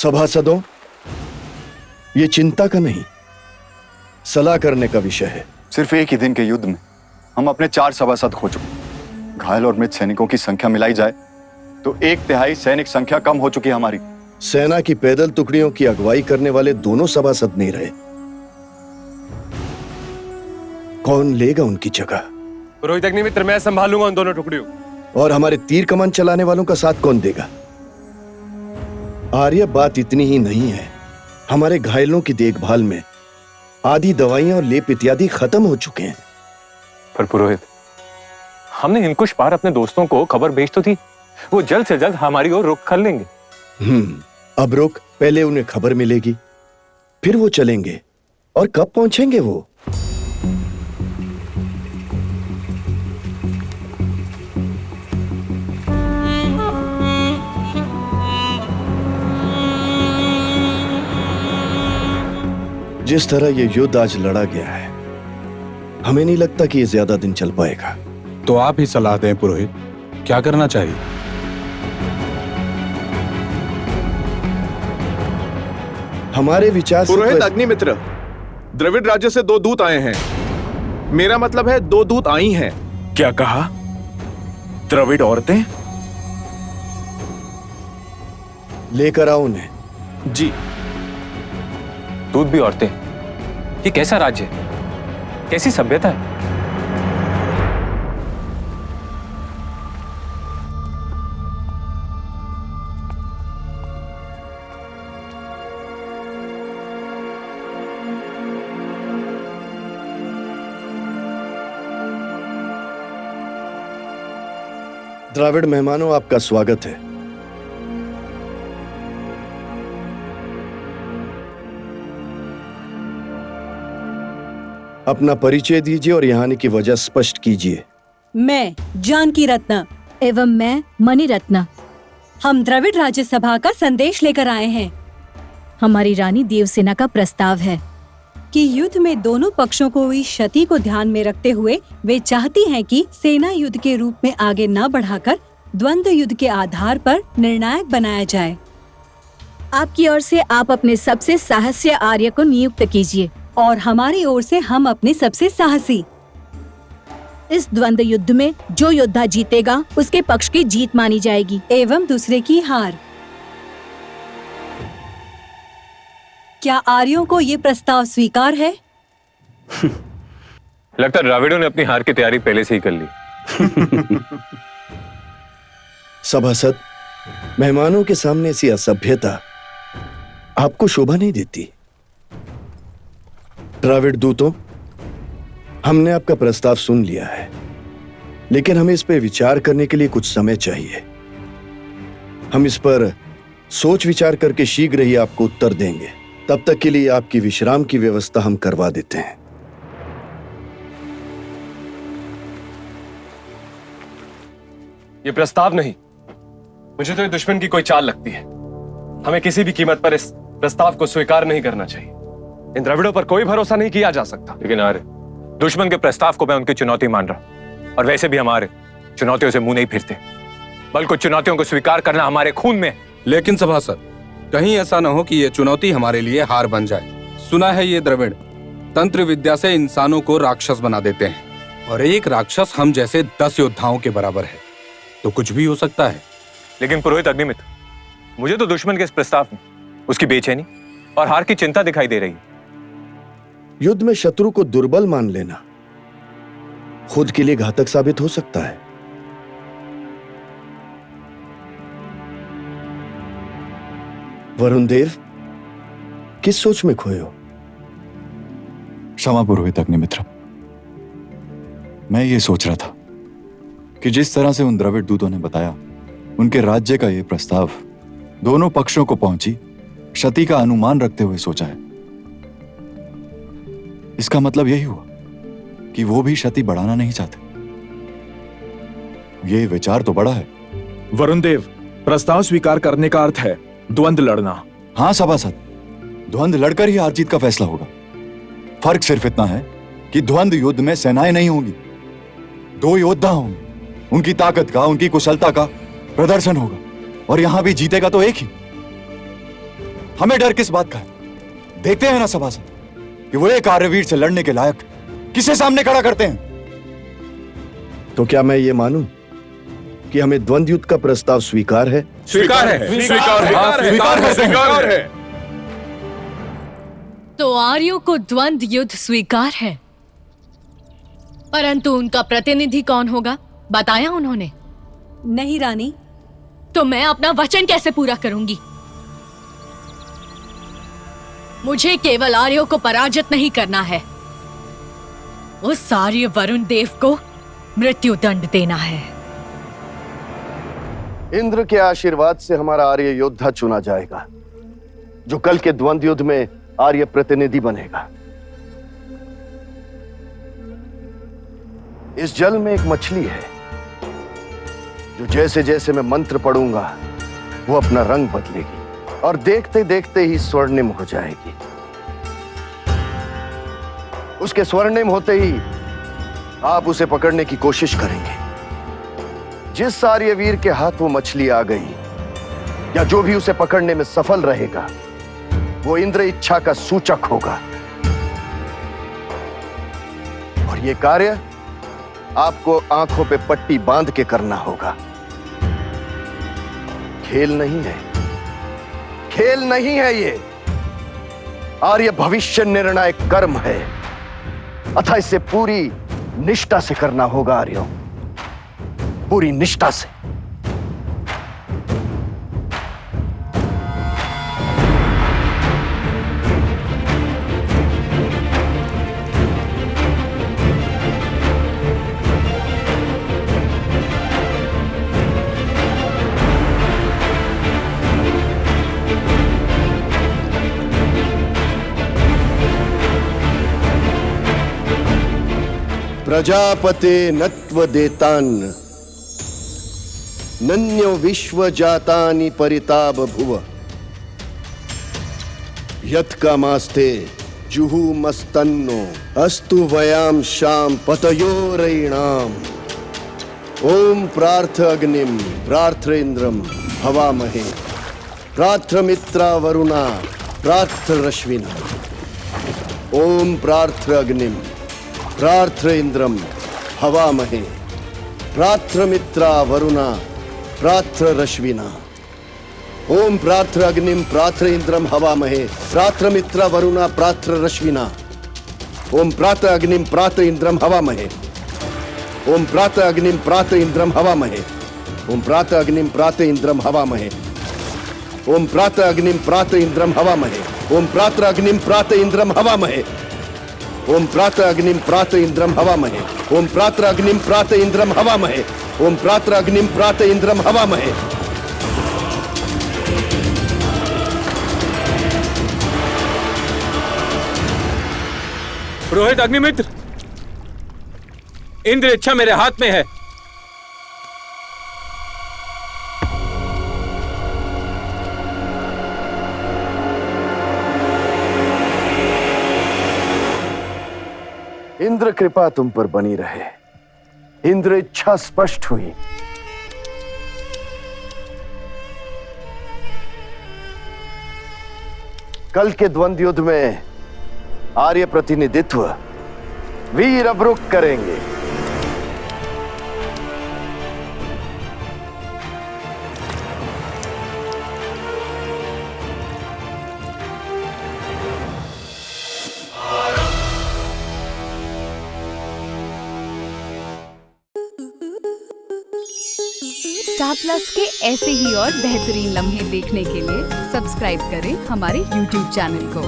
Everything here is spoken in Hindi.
सभासदों, ये चिंता का नहीं, सलाह करने का विषय है। सिर्फ एक ही दिन के युद्ध में हम अपने 4 सभासद खो चुके। घायल और मृत सैनिकों की संख्या मिलाई जाए तो 1/3 सैनिक संख्या कम हो चुकी है हमारी। सेना की पैदल टुकड़ियों की अगुवाई करने वाले दोनों सभासद नहीं रहे। कौन लेगा उनकी जगह? पुरोहित अग्निमित्र, मैं संभालूंगा उन दोनों टुकड़ियों। और हमारे तीर कमान चलाने वालों का साथ कौन देगा? आर्य, बात इतनी ही नहीं है। हमारे घायलों की देखभाल में आदि दवाइयां और लेप इत्यादि खत्म हो चुके हैं। पर पुरोहित, हमने हिमकुश पार अपने दोस्तों को खबर भेज तो थी, वो जल्द से जल्द हमारी ओर रुख कर लेंगे। अब रुक, पहले उन्हें खबर मिलेगी, फिर वो चलेंगे। और कब पहुंचेंगे वो? जिस तरह ये युद्ध आज लड़ा गया है, हमें नहीं लगता कि ये ज्यादा दिन चल पाएगा। तो आप ही सलाह दें पुरोहित, क्या करना चाहिए? हमारे विचार से पुरोहित अग्निमित्र, द्रविड़ राज्य से 2 दूत आए हैं। मेरा मतलब है 2 दूत आई हैं। क्या कहा? द्रविड़ औरतें? लेकर आओ उन्हें। जी। दूध भी औरतें? ये कैसा राज्य है? कैसी सभ्यता है? द्राविड़ मेहमानों, आपका स्वागत है। अपना परिचय दीजिए और यहाँ आने की वजह स्पष्ट कीजिए। मैं जानकी रत्न एवं मैं मणि रत्न। हम द्रविड़ राज्य सभा का संदेश लेकर आए हैं। हमारी रानी देवसेना का प्रस्ताव है कि युद्ध में दोनों पक्षों को हुई क्षति को ध्यान में रखते हुए वे चाहती हैं कि सेना युद्ध के रूप में आगे न बढ़ाकर द्वंद्व युद्ध के आधार पर निर्णायक बनाया जाए। आपकी ओर से आप अपने सबसे साहसी आर्य को नियुक्त कीजिए और हमारी ओर से हम अपने सबसे साहसी। इस द्वंद्व युद्ध में जो योद्धा जीतेगा उसके पक्ष की जीत मानी जाएगी एवं दूसरे की हार। क्या आर्यों को ये प्रस्ताव स्वीकार है? लगता है द्राविड़ों ने अपनी हार की तैयारी पहले से ही कर ली। सभासद, मेहमानों के सामने ऐसी असभ्यता आपको शोभा नहीं देती। द्राविड़ दूतों, हमने आपका प्रस्ताव सुन लिया है, लेकिन हमें इस पर विचार करने के लिए कुछ समय चाहिए। हम इस पर सोच विचार करके शीघ्र ही आपको उत्तर देंगे। तब तक के लिए आपकी विश्राम की व्यवस्था हम करवा देते हैं। ये प्रस्ताव नहीं, मुझे तो ये दुश्मन की कोई चाल लगती है। हमें किसी भी कीमत पर इस प्रस्ताव को स्वीकार नहीं करना चाहिए। इन द्रविड़ों पर कोई भरोसा नहीं किया जा सकता। लेकिन आर्य, दुश्मन के प्रस्ताव को मैं उनकी चुनौती मान रहा हूं, और वैसे भी हमारे चुनौतियों से मुंह नहीं फिरते, बल्कि चुनौतियों को स्वीकार करना हमारे खून में। लेकिन सभासद, कहीं ऐसा न हो कि ये चुनौती हमारे लिए हार बन जाए। सुना है ये द्रविड़ तंत्र विद्या से इंसानों को राक्षस बना देते हैं, और एक राक्षस हम जैसे 10 योद्धाओं के बराबर है, तो कुछ भी हो सकता है। लेकिन पुरोहित अग्निमित्र, मुझे तो दुश्मन के इस प्रस्ताव में उसकी बेचैनी और हार की चिंता दिखाई दे रही है। युद्ध में शत्रु को दुर्बल मान लेना खुद के लिए घातक साबित हो सकता है। वरुण देव, किस सोच में खोए हो? क्षमा पुरोहित अग्निमित्र, मैं ये सोच रहा था कि जिस तरह से उन द्रविड़ दूतों ने बताया, उनके राज्य का ये प्रस्ताव दोनों पक्षों को पहुंची क्षति का अनुमान रखते हुए सोचा है। इसका मतलब यही हुआ कि वो भी क्षति बढ़ाना नहीं चाहते। ये विचार तो बड़ा है। वरुण देव, प्रस्ताव स्वीकार करने का अर्थ है द्वंद्व लड़ना। हाँ सभासद, द्वंद्व लड़कर ही हार जीत का फैसला होगा। फर्क सिर्फ इतना है कि द्वंद्व युद्ध में सेनाएं नहीं होंगी, 2 योद्धा होंगे। उनकी ताकत का, उनकी कुशलता का प्रदर्शन होगा, और यहां भी जीतेगा तो एक ही। हमें डर किस बात का है? देखते हैं ना सभा से कि वो एक आर्यवीर से लड़ने के लायक किसे सामने खड़ा करते हैं। तो क्या मैं ये मानूं कि हमें द्वंद्व युद्ध का प्रस्ताव स्वीकार है? स्वीकार है, स्वीकार है, हाँ, स्वीकार है। तो आर्यों को द्वंद्व युद्ध स्वीकार है, परंतु उनका प्रतिनिधि कौन होगा बताया उन्होंने? नहीं रानी। तो मैं अपना वचन कैसे पूरा करूंगी? मुझे केवल आर्यों को पराजित नहीं करना है, उस आर्य वरुण देव को मृत्यु दंड देना है। इंद्र के आशीर्वाद से हमारा आर्य योद्धा चुना जाएगा, जो कल के द्वंद्व युद्ध में आर्य प्रतिनिधि बनेगा। इस जल में एक मछली है, जो जैसे जैसे मैं मंत्र पढ़ूंगा वो अपना रंग बदलेगी और देखते देखते ही स्वर्णिम हो जाएगी। उसके स्वर्णिम होते ही आप उसे पकड़ने की कोशिश करेंगे। जिस आर्यवीर के हाथ वो मछली आ गई या जो भी उसे पकड़ने में सफल रहेगा, वो इंद्र इच्छा का सूचक होगा। और ये कार्य आपको आंखों पे पट्टी बांध के करना होगा। खेल नहीं है, खेल नहीं है ये। आर्य भविष्य निर्णायक कर्म है, अतः इसे पूरी निष्ठा से करना होगा आर्यों, पूरी निष्ठा से। प्रजापते नत्व देतान् नन्यो विश्व जातानि परिताप भुव यत्कामास्ते जुहुमस्तन्नो अस्तु वयाम शाम पतयोरयिणाम। ओम प्रार्थ अग्निम प्रार्थ इंद्रम हवामहे प्रार्थ मित्रा वरुणा प्रार्थ रश्विना। ओम प्रार्थ अग्निम प्रार्थ इंद्रम हवामहे प्रार्थ मित्रा वरुणा प्रार्थ रश्विना। ओम प्रार्थ अग्निम प्रार्थ इंद्रम हवामहे प्रार्थ मित्रा वरुणा प्रार्थ रश्विना। ओम प्रार्थ अग्निम प्रार्थ इंद्रम हवामहे। ओम प्रार्थ अग्निम प्रार्थ इंद्रम हवामहे। ओम प्रार्थ अग्निम प्रार्थ इंद्रम हवामहे। ओम प्रार्थ अग्निम प्रार्थ इंद्रम हवामहे। ओम प्रार्थ अग्निम प्रार्थ इंद्रम हवामहे। ओम प्रात अग्निम प्रात इंद्रम हवामहे। ओम प्रात अग्निम प्रात इंद्रम हवामहे। ओम प्रात अग्निम प्रात इंद्रम हवामहे। पुरोहित अग्निमित्र, इंद्र इच्छा मेरे हाथ में है। इंद्र कृपा तुम पर बनी रहे। इंद्र इच्छा स्पष्ट हुई। कल के द्वंद्व युद्ध में आर्य प्रतिनिधित्व वीर अब्रुक करेंगे। स्टार प्लस के ऐसे ही और बेहतरीन लम्हे देखने के लिए सब्सक्राइब करें हमारे YouTube चैनल को।